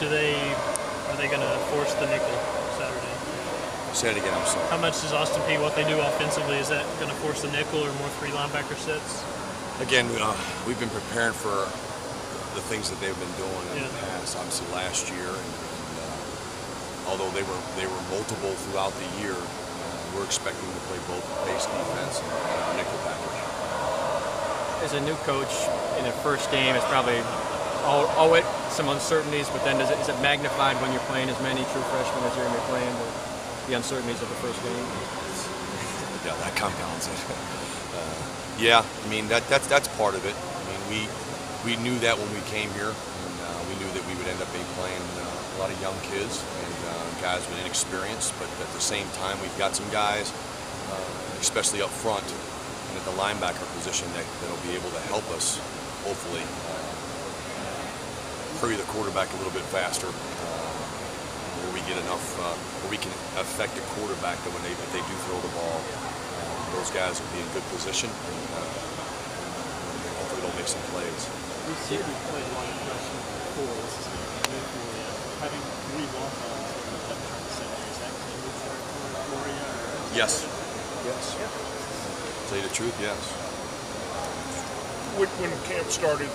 are they going to force the nickel Saturday? Say it again, I'm sorry. How much does Austin Peay, what they do offensively, is that going to force the nickel or more 3 linebacker sets? Again, we've been preparing for the things that they've been doing in the past. Obviously, last year, and although they were multiple throughout the year, we're expecting to play both base defense and nickel package. As a new coach in a first game, it's probably always some uncertainties, but then is it magnified when you're playing as many true freshmen as you're going to be playing the uncertainties of the first game? Yeah, that compounds it. Yeah, I mean that's part of it. I mean we knew that when we came here, and we knew that we would end up playing a lot of young kids and guys with inexperience. But at the same time, we've got some guys, especially up front and at the linebacker position, that'll be able to help us, hopefully, hurry the quarterback a little bit faster. Where we get enough, where we can affect the quarterback that if they do throw the ball, those guys will be in good position, and hopefully they'll make some plays. We've seen you play a lot of freshmen before. This is going to be new for you. Having 3 walk-ons in the depth chart center, is that going to move territory for you? Yes. Yes. To tell you the truth, yes. When camp started,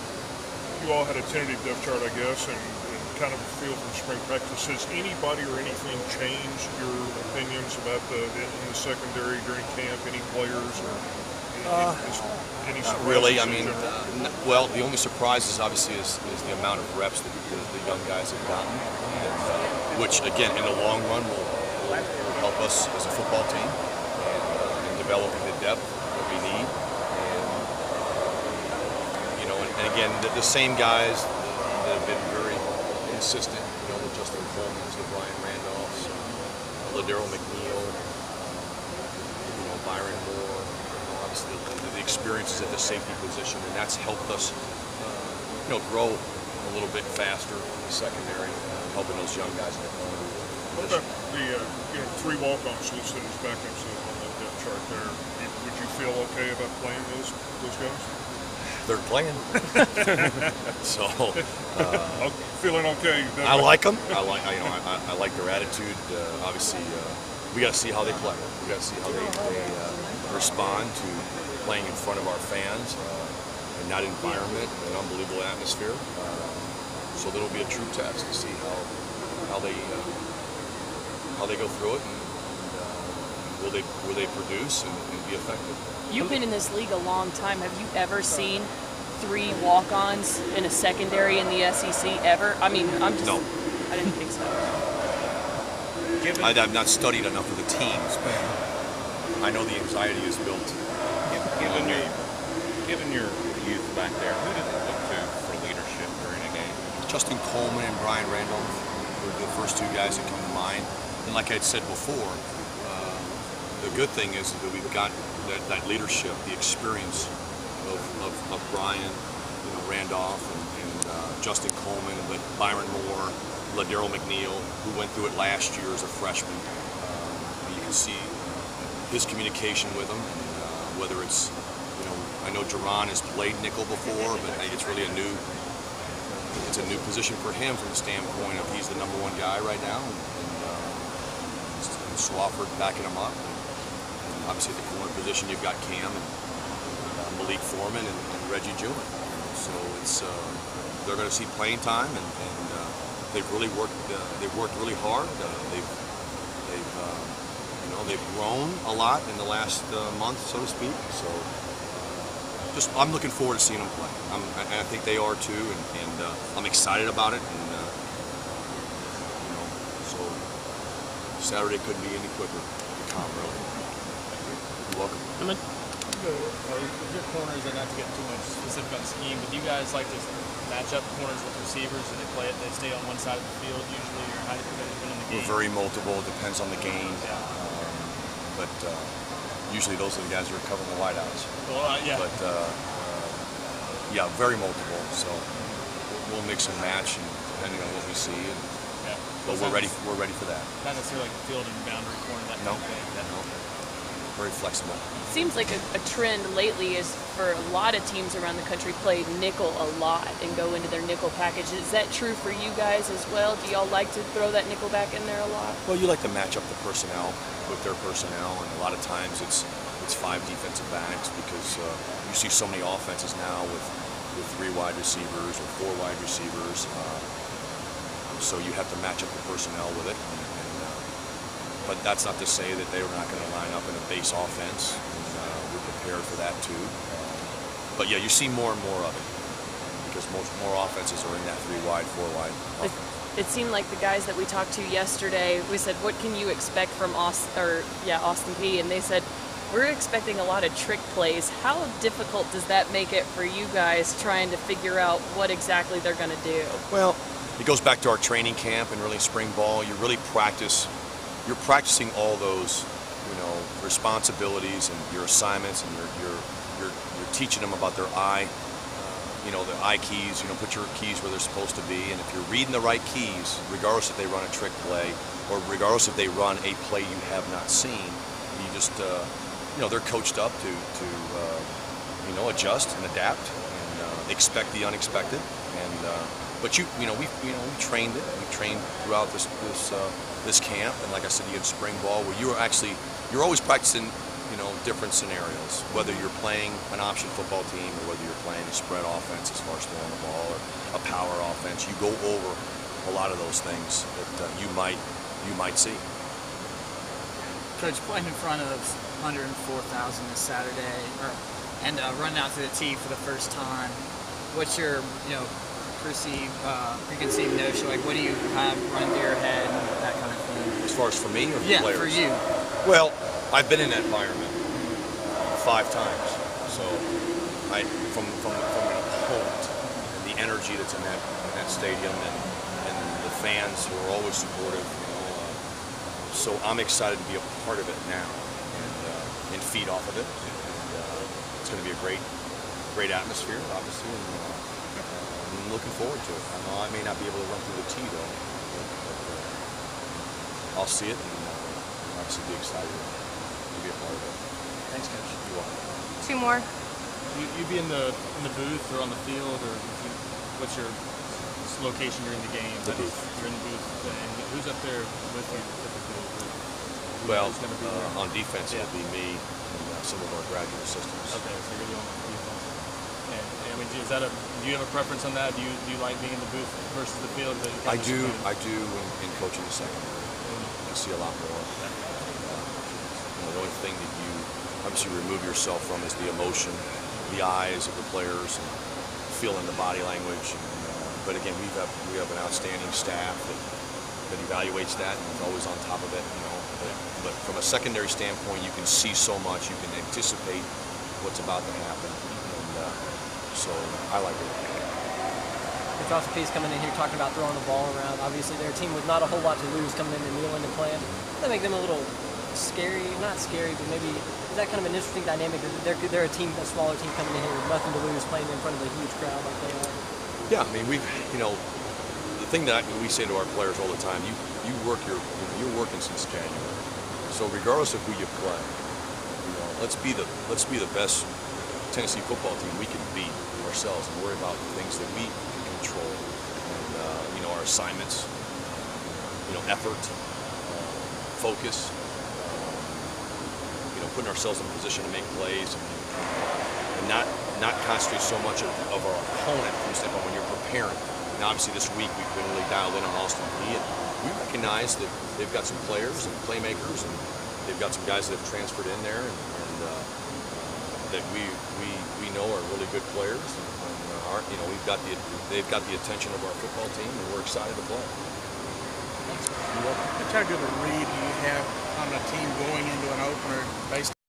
you all had a tentative depth chart, I guess, and kind of a feel from spring practice. Has anybody or anything changed your opinions about in the secondary during camp? Any players or any surprises? Really, I mean, well, the only surprise is obviously is the amount of reps that the young guys have gotten, and, which again in the long run will help us as a football team in developing the depth that we need. And and again, the same guys that have been very consistent, the Justin Coleman's, the Brian Randolphs, Ladero McNeil, Byron Moore, obviously the experiences at the safety position, and that's helped us, grow a little bit faster in the secondary, helping those young guys in the corner. What about the 3 walk-ons listed as backups on that depth chart there? Would you feel okay about playing those guys? They're playing, so feeling okay. I like them. I like their attitude. Obviously, we got to see how they play. We got to see how they respond to playing in front of our fans in that environment, an unbelievable atmosphere. So that'll be a true test to see how they go through it, and will they produce and be effective. You've been in this league a long time. Have you ever seen 3 walk-ons in a secondary in the SEC ever? I mean, I didn't think so. I've not studied enough of the teams, but I know the anxiety is built. Given your youth back there, who did it look to for leadership during a game? Justin Coleman and Brian Randolph were the first 2 guys that come to mind. And like I said before, the good thing is that we've got that leadership, the experience of Brian, Randolph, and Justin Coleman, but Byron Moore, Ladero McNeil, who went through it last year as a freshman. You can see his communication with them, whether it's, I know Jerron has played nickel before, but it's really a new position for him from the standpoint of he's the #1 guy right now, and Swafford backing him up. Obviously, at the corner position, you've got Cam and Malik Foreman and Reggie Jewett. So they're going to see playing time, and they've really worked. They've worked really hard. They've grown a lot in the last month, so to speak. So I'm looking forward to seeing them play. And I think they are too, and I'm excited about it. And so Saturday couldn't be any quicker. Tom, really. You're welcome. Come in. Your corners, and not to get too much specific on scheme, but do you guys like to match up corners with receivers, and they stay on one side of the field usually, or how do you guys win in the game? We're very multiple. It depends on the game. Yeah. But usually those are the guys who are covering the wideouts. Well, yeah. But yeah, very multiple. So we'll mix and match, and depending on what we see. And, but we're ready. We're ready for that. Not necessarily like field and boundary corner. That no. kind of thing. No. very flexible. Seems like a trend lately is for a lot of teams around the country play nickel a lot and go into their nickel package. Is that true for you guys as well? Do y'all like to throw that nickel back in there a lot? Well, you like to match up the personnel with their personnel, and a lot of times it's 5 defensive backs because you see so many offenses now with 3 wide receivers or 4 wide receivers. So you have to match up the personnel with it. But that's not to say that they were not going to line up in a base offense. We're prepared for that too. But yeah, you see more and more of it because more offenses are in that 3 wide, 4 wide offense. It seemed like the guys that we talked to yesterday, we said, what can you expect from Austin P? And they said, we're expecting a lot of trick plays. How difficult does that make it for you guys trying to figure out what exactly they're going to do? Well, it goes back to our training camp and really spring ball. You're practicing all those, responsibilities and your assignments, and you're teaching them about their eye, the eye keys. Put your keys where they're supposed to be, and if you're reading the right keys, regardless if they run a trick play or regardless if they run a play you have not seen, you just, they're coached up to adjust and adapt and expect the unexpected. But we trained it. We trained throughout this camp, and like I said, you had spring ball where you're always practicing, different scenarios. Whether you're playing an option football team or whether you're playing a spread offense as far as throwing the ball or a power offense, you go over a lot of those things that you might see. Coach, playing in front of 104,000 this Saturday, and running out to the tee for the first time, what's your preconceived notion? Like, what do you have running through your head and that kind of thing? As far as for me or for players? Yeah, for you. Well, I've been in that environment 5 times, so from an opponent and the energy that's in that stadium and the fans who are always supportive. So I'm excited to be a part of it now and feed off of it. And it's going to be a great atmosphere, obviously. And I'm looking forward to it. I know I may not be able to run through the tee though, but I'll see it and obviously be excited to be a part of it. Thanks, Coach. You're welcome. 2 more. You be in the booth or on the field, or what's your location during the game? The booth. You're in the booth, and who's up there with you typically? Well, Who's gonna be there? on defense it'll be me and some of our graduate assistants. Okay, so you're the only defense. And I mean, do you have a preference on that? Do you like being in the booth versus the field? I do in coaching the secondary. You see a lot more. The only thing that you obviously remove yourself from is the emotion, the eyes of the players, and feeling the body language. But again, we have an outstanding staff that evaluates that and is always on top of it. But from a secondary standpoint, you can see so much. You can anticipate what's about to happen, and so I like it. Coach Austin Peay's coming in here talking about throwing the ball around. Obviously, they're a team with not a whole lot to lose coming in and kneeling and playing. Does that make them a little scary? Not scary, but maybe is that kind of an interesting dynamic? They're a team, a smaller team coming in here with nothing to lose, playing in front of a huge crowd like they are. Yeah, I mean the thing that we say to our players all the time, you're working since January. So regardless of who you play, let's be the best Tennessee football team we can be ourselves and worry about the things that we can control, and our assignments, effort, focus, putting ourselves in a position to make plays and not concentrate so much of our opponent from the standpoint when you're preparing. And obviously this week we've been really dialed in on Austin Peay, and we recognize that they've got some players and playmakers, and they've got some guys that have transferred in there and that we know are really good players. And they've got the attention of our football team, and we're excited to play. How good a read do you have on a team going into an opener based